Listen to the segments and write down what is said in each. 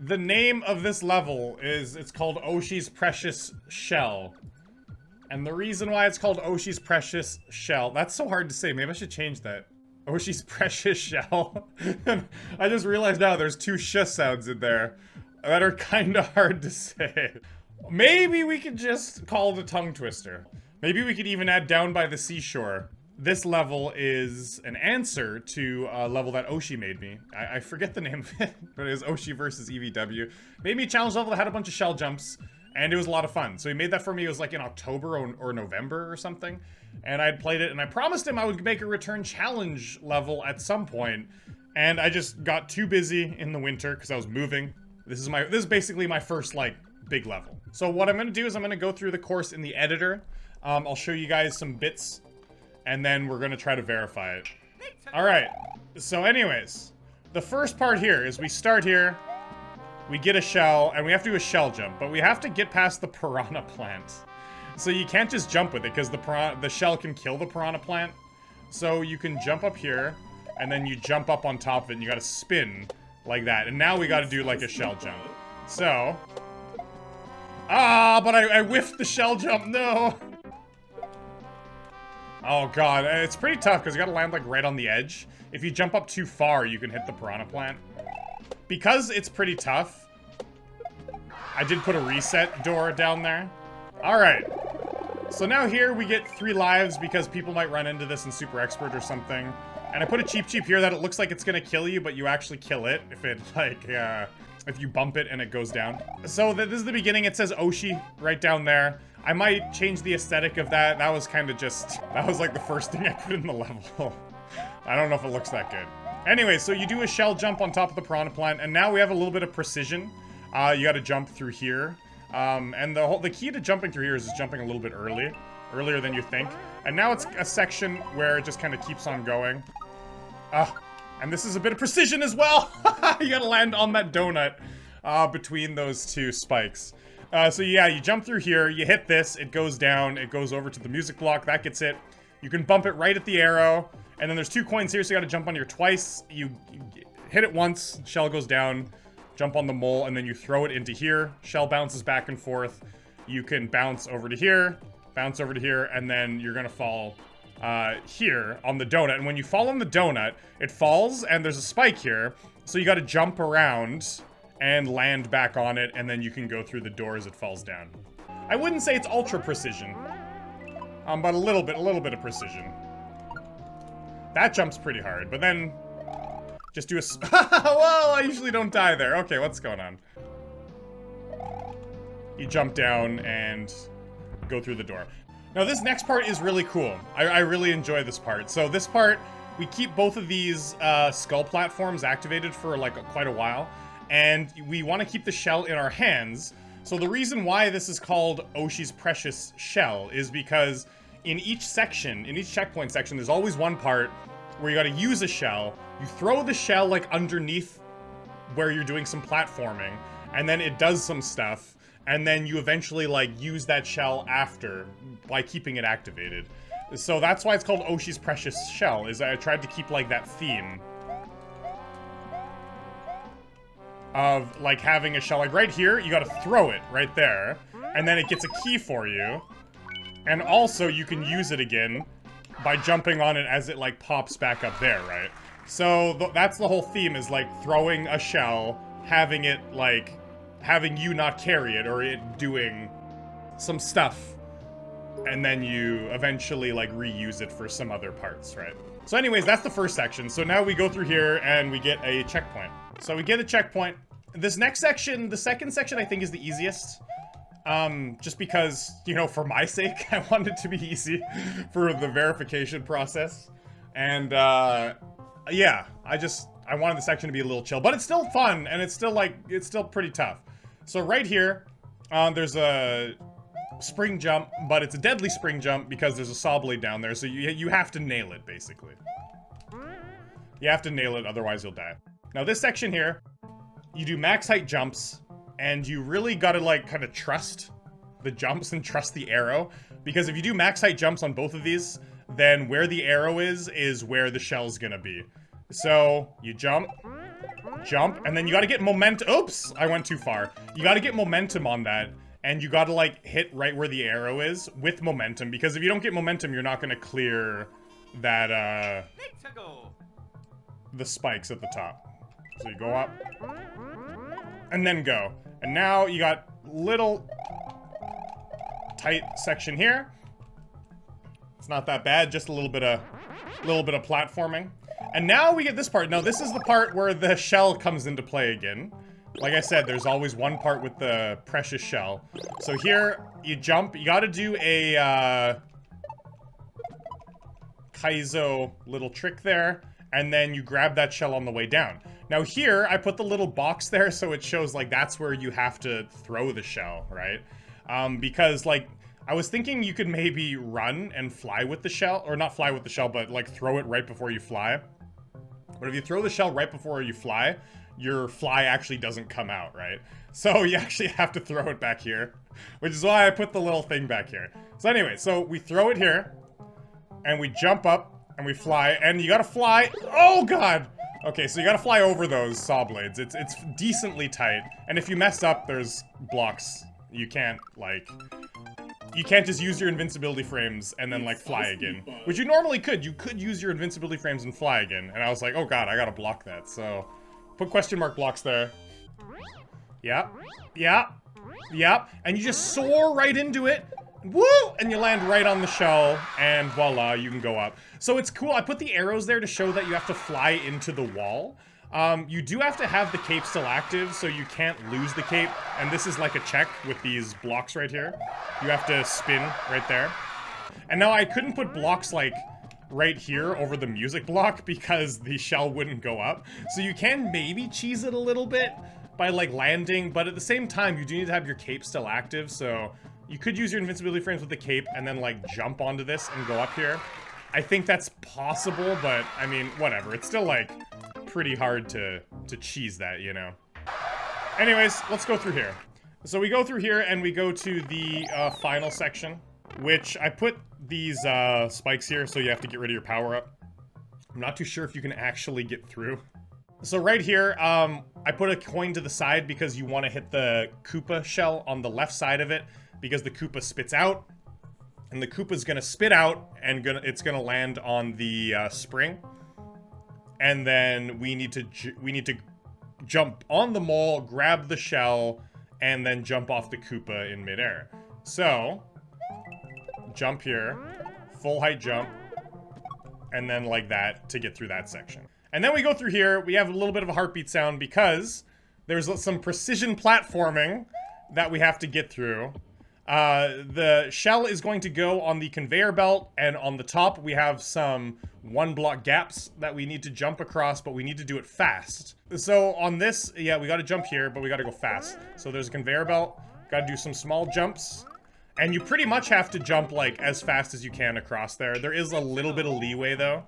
The name of this level is, it's called Oshi's Precious Shell. And the reason why it's called Oshi's Precious Shell, that's so hard to say, maybe I should change that. Oshi's Precious Shell. I just realized now there's two sh sounds in there that are kind of hard to say. Maybe we could just call it a tongue twister. Maybe we could even add Down by the Seashore. This level is an answer to a level that Oshi made me. I forget the name of it, but it was Oshi versus EVW. Made me a challenge level that had a bunch of shell jumps, and it was a lot of fun. So he made that for me, it was like in October or November or something. And I'd played it, and I promised him I would make a return challenge level at some point. And I just got too busy in the winter because I was moving. This is basically my first, like, big level. So what I'm gonna do is I'm gonna go through the course in the editor. I'll show you guys some bits, and then we're gonna try to verify it. Alright, so anyways, the first part here is we start here, we get a shell, and we have to do a shell jump, but we have to get past the piranha plant. So you can't just jump with it, because the shell can kill the piranha plant. So you can jump up here, and then you jump up on top of it, and you gotta spin like that. And now we gotta do like a shell jump. So... but I whiffed the shell jump, no! Oh god, it's pretty tough because you gotta land like right on the edge. If you jump up too far, you can hit the piranha plant. Because it's pretty tough, I did put a reset door down there. Alright. So now here we get 3 lives because people might run into this in Super Expert or something. And I put a cheap here that it looks like it's gonna kill you, but you actually kill it if it, like, if you bump it and it goes down. So this is the beginning. It says Oshi right down there. I might change the aesthetic of that. That was kind of just... That was like the first thing I put in the level. I don't know if it looks that good. Anyway, so you do a shell jump on top of the piranha plant, and now we have a little bit of precision. You gotta jump through here. And the key to jumping through here is just jumping a little bit earlier than you think. And now it's a section where it just kind of keeps on going. And this is a bit of precision as well! You gotta land on that donut between those two spikes. So yeah, you jump through here, you hit this, it goes down, it goes over to the music block, that gets it. You can bump it right at the arrow, and then there's 2 coins here, so you gotta jump on here twice. You hit it once, shell goes down, jump on the mole, and then you throw it into here. Shell bounces back and forth. You can bounce over to here, bounce over to here, and then you're gonna fall here on the donut. And when you fall on the donut, it falls, and there's a spike here, so you gotta jump around and land back on it, and then you can go through the door as it falls down. I wouldn't say it's ultra precision, but a little bit of precision. That jump's pretty hard, but then just do a whoa, I usually don't die there. Okay, what's going on? You jump down and go through the door. Now this next part is really cool. I really enjoy this part. So this part, we keep both of these skull platforms activated for like quite a while. And we want to keep the shell in our hands. So the reason why this is called Oshi's Precious Shell is because in each section, in each checkpoint section, there's always one part where you gotta use a shell. You throw the shell like underneath where you're doing some platforming, and then it does some stuff, and then you eventually like use that shell after by keeping it activated. So that's why it's called Oshi's Precious Shell, is I tried to keep like that theme of like having a shell. Like right here, you gotta throw it right there, and then it gets a key for you. And also you can use it again by jumping on it as it like pops back up there, right? So that's the whole theme, is like throwing a shell, having it like, having you not carry it, or it doing some stuff, and then you eventually like reuse it for some other parts, right? So anyways, that's the first section. So now we go through here and we get a checkpoint. So we get a checkpoint. This next section, the second section, I think is the easiest. Just because, you know, for my sake, I want it to be easy for the verification process. And, yeah, I wanted the section to be a little chill, but it's still fun, and it's still pretty tough. So right here, there's a spring jump, but it's a deadly spring jump because there's a saw blade down there, so you have to nail it, basically. You have to nail it, otherwise you'll die. Now this section here, you do max height jumps, and you really gotta like kind of trust the jumps and trust the arrow, because if you do max height jumps on both of these, then where the arrow is where the shell's gonna be. So you jump, jump, and then you gotta get momentum. Oops, I went too far. You gotta get momentum on that, and you gotta, like, hit right where the arrow is with momentum, because if you don't get momentum, you're not gonna clear that, the spikes at the top. So you go up, and then go. And now you got little tight section here. It's not that bad, just a little bit of platforming. And now we get this part. Now this is the part where the shell comes into play again. Like I said, there's always one part with the precious shell. So here, you jump. You gotta do a, Kaizo little trick there. And then you grab that shell on the way down. Now here, I put the little box there so it shows, like, that's where you have to throw the shell, right? Because, like, I was thinking you could maybe run and fly with the shell. Or not fly with the shell, but, like, throw it right before you fly. But if you throw the shell right before you fly, your fly actually doesn't come out, right? So you actually have to throw it back here, which is why I put the little thing back here. So anyway, so we throw it here, and we jump up, and we fly, and you gotta fly. Oh god! Okay, so you gotta fly over those saw blades. It's decently tight, and if you mess up, there's blocks. You can't, like, you can't just use your invincibility frames and then, like, fly again. Which you normally could. You could use your invincibility frames and fly again. And I was like, oh god, I gotta block that. So, put question mark blocks there. Yep. Yep. Yep. And you just soar right into it. Woo! And you land right on the shell, and voila, you can go up. So it's cool. I put the arrows there to show that you have to fly into the wall. You do have to have the cape still active, so you can't lose the cape. And this is like a check with these blocks right here. You have to spin right there. And now I couldn't put blocks like right here over the music block because the shell wouldn't go up. So you can maybe cheese it a little bit by like landing, but at the same time, you do need to have your cape still active, so you could use your invincibility frames with the cape and then like jump onto this and go up here. I think that's possible, but I mean, whatever. It's still like pretty hard to cheese that, you know. Anyways, let's go through here. So we go through here and we go to the final section, which I put these spikes here, so you have to get rid of your power up. I'm not too sure if you can actually get through. So right here, I put a coin to the side because you want to hit the Koopa shell on the left side of it, because the Koopa spits out, and the Koopa's gonna spit out, and it's gonna land on the spring, and then we need to jump on the mole, grab the shell, and then jump off the Koopa in midair. So jump here, full height jump, and then like that to get through that section. And then we go through here. We have a little bit of a heartbeat sound because there's some precision platforming that we have to get through. The shell is going to go on the conveyor belt, and on the top we have some 1-block gaps that we need to jump across, but we need to do it fast. So on this, yeah, we gotta jump here, but we gotta go fast. So there's a conveyor belt, gotta do some small jumps, and you pretty much have to jump like as fast as you can across there. There is a little bit of leeway though.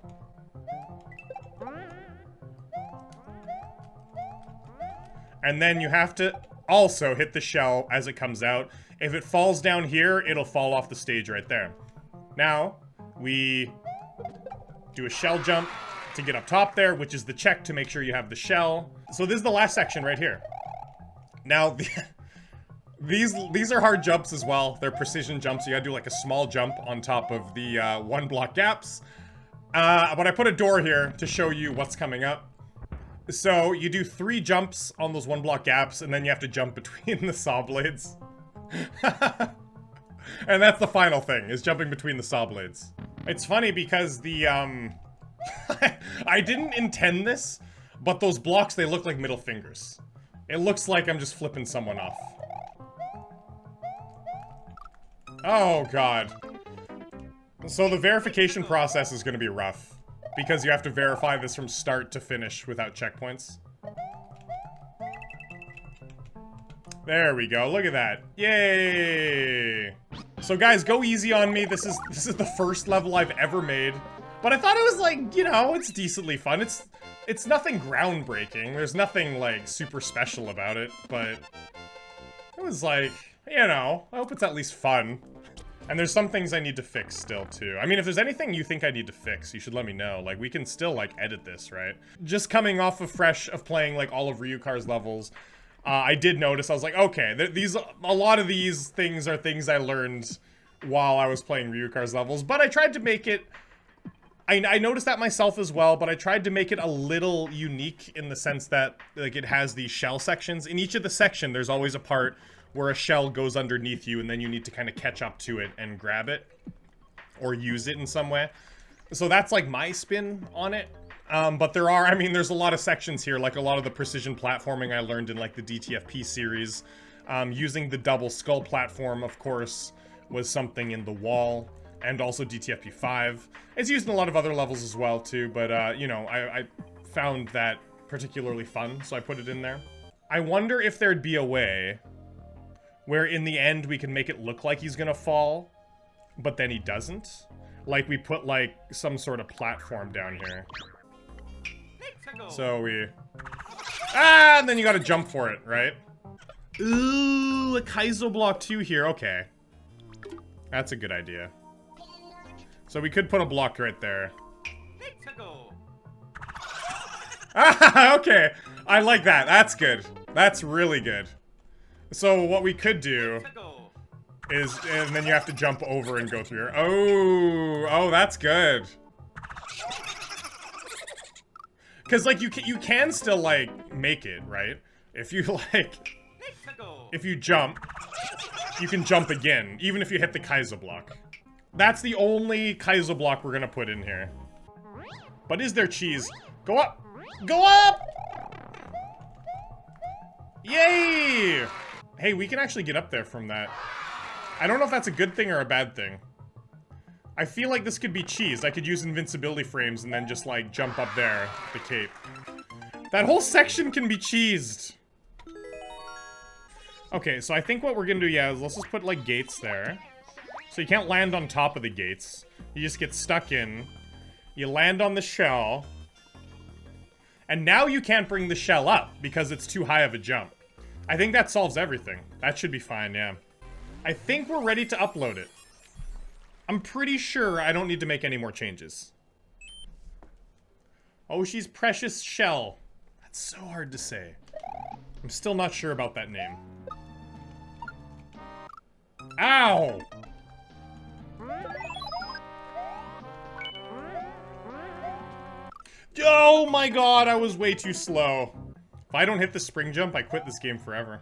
And then you have to also hit the shell as it comes out. If it falls down here, it'll fall off the stage right there. Now, we do a shell jump to get up top there, which is the check to make sure you have the shell. So this is the last section right here. Now, these are hard jumps as well. They're precision jumps. You gotta do like a small jump on top of the 1-block gaps. But I put a door here to show you what's coming up. So you do 3 jumps on those 1-block gaps, and then you have to jump between the saw blades. And that's the final thing, is jumping between the saw blades. It's funny because the, I didn't intend this, but those blocks, they look like middle fingers. It looks like I'm just flipping someone off. Oh, God. So the verification process is gonna be rough, because you have to verify this from start to finish without checkpoints. There we go, look at that. Yay! So guys, go easy on me. This is the first level I've ever made. But I thought it was like, you know, it's decently fun. It's nothing groundbreaking. There's nothing like super special about it, but it was like, you know, I hope it's at least fun. And there's some things I need to fix still, too. I mean, if there's anything you think I need to fix, you should let me know. Like, we can still, like, edit this, right? Just coming off of fresh of playing, like, all of Ryukar's levels, I did notice, I was like, okay, a lot of these things are things I learned while I was playing Ryukar's levels, but I tried to make it... I noticed that myself as well, but I tried to make it a little unique in the sense that, like, it has these shell sections. In each of the section, there's always a part where a shell goes underneath you, and then you need to kind of catch up to it and grab it. Or use it in some way. So that's, like, my spin on it. But there are, I mean, there's a lot of sections here, like a lot of the precision platforming I learned in, like, the DTFP series. Using the double skull platform, of course, was something in the wall. And also DTFP 5. It's used in a lot of other levels as well, too, but, you know, I found that particularly fun, so I put it in there. I wonder if there'd be a way where in the end we can make it look like he's gonna fall, but then he doesn't. Like, we put, like, some sort of platform down here. So we... Ah, and then you gotta jump for it, right? Ooh, a Kaizo block 2 here, okay. That's a good idea. So we could put a block right there. Ah, okay. I like that. That's good. That's really good. So what we could do is, and then you have to jump over and go through here. Oh, that's good. Because, like, you can still, like, make it, right? If you, like, if you jump, you can jump again, even if you hit the Kaizo block. That's the only Kaizo block we're gonna put in here. But is there cheese? Go up! Go up! Yay! Hey, we can actually get up there from that. I don't know if that's a good thing or a bad thing. I feel like this could be cheese. I could use invincibility frames and then just, like, jump up there, the cape. That whole section can be cheesed. Okay, so I think what we're gonna do, yeah, is let's just put, like, gates there. So you can't land on top of the gates. You just get stuck in. You land on the shell. And now you can't bring the shell up because it's too high of a jump. I think that solves everything. That should be fine, yeah. I think we're ready to upload it. I'm pretty sure I don't need to make any more changes. Oshi's precious shell. That's so hard to say. I'm still not sure about that name. Ow! Oh my god, I was way too slow. If I don't hit the spring jump, I quit this game forever.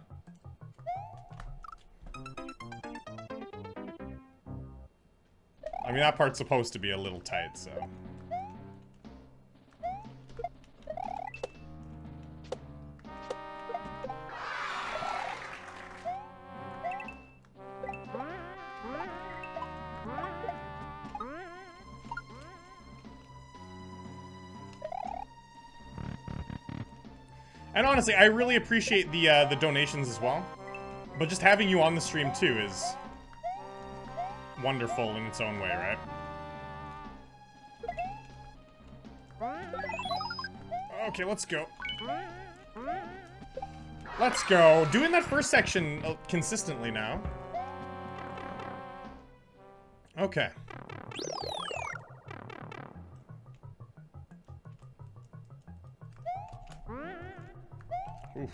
I mean, that part's supposed to be a little tight, so... And honestly, I really appreciate the donations as well. But just having you on the stream, too, is wonderful in its own way, right? Okay, let's go. Let's go. Doing that first section consistently now. Okay. Oof.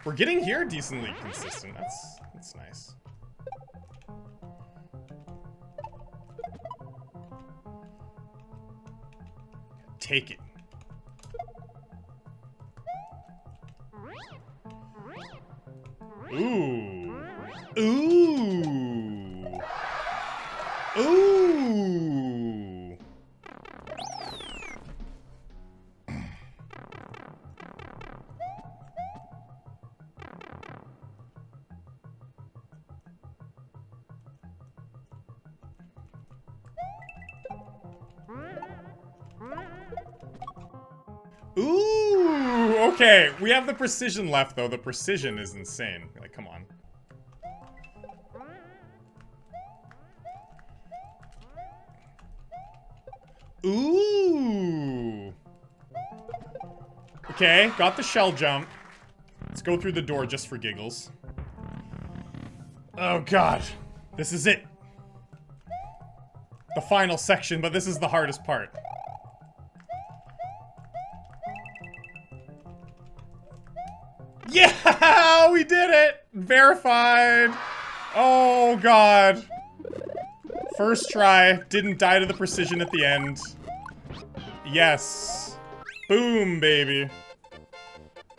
We're getting here decently consistent. That's nice. Take it. Ooh. Ooh. Ooh. Ooh, okay. We have the precision left, though. The precision is insane. Like, come on. Ooh. Okay, got the shell jump. Let's go through the door just for giggles. Oh god. This is it. The final section, but this is the hardest part. Yeah! We did it! Verified! Oh god. First try. Didn't die to the precision at the end. Yes. Boom, baby.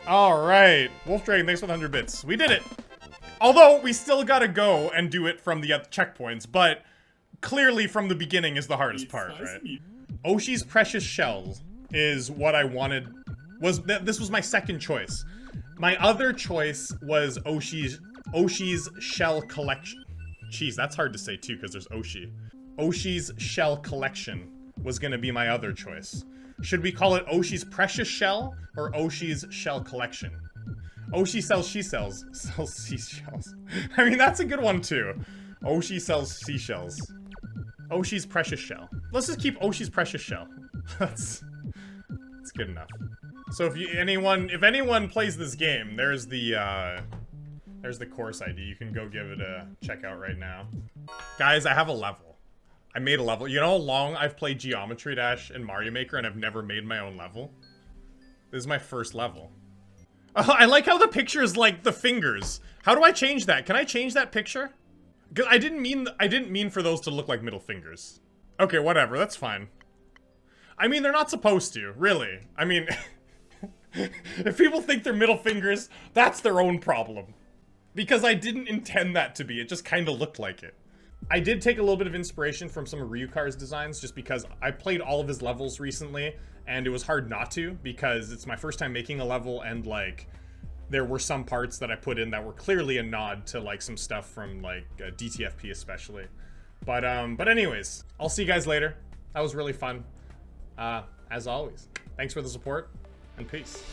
Alright. Wolf Dragon, thanks for the 100 bits. We did it! Although, we still gotta go and do it from the checkpoints, but clearly from the beginning is the hardest part, right? Oshi's Precious Shell is what I wanted. This was my second choice. My other choice was Oshi's Shell Collection. Jeez, that's hard to say too, because there's Oshi. Oshi's Shell Collection was gonna be my other choice. Should we call it Oshi's Precious Shell or Oshi's Shell Collection? Oshi sells seashells. I mean, that's a good one too. Oshi sells seashells. Oshi's Precious Shell. Let's just keep Oshi's Precious Shell. That's good enough. So if anyone plays this game, there's the course ID. You can go give it a check out right now. Guys, I have a level. I made a level. You know how long I've played Geometry Dash and Mario Maker and I've never made my own level? This is my first level. Oh, I like how the picture is like the fingers. How do I change that? Can I change that picture? Because I didn't mean for those to look like middle fingers. Okay, whatever. That's fine. I mean, they're not supposed to, really. I mean, if people think they're middle fingers, that's their own problem. Because I didn't intend that to be. It just kind of looked like it. I did take a little bit of inspiration from some of Ryukar's designs just because I played all of his levels recently and it was hard not to because it's my first time making a level and like there were some parts that I put in that were clearly a nod to like some stuff from like DTFP especially. But anyways, I'll see you guys later. That was really fun. As always, thanks for the support and peace.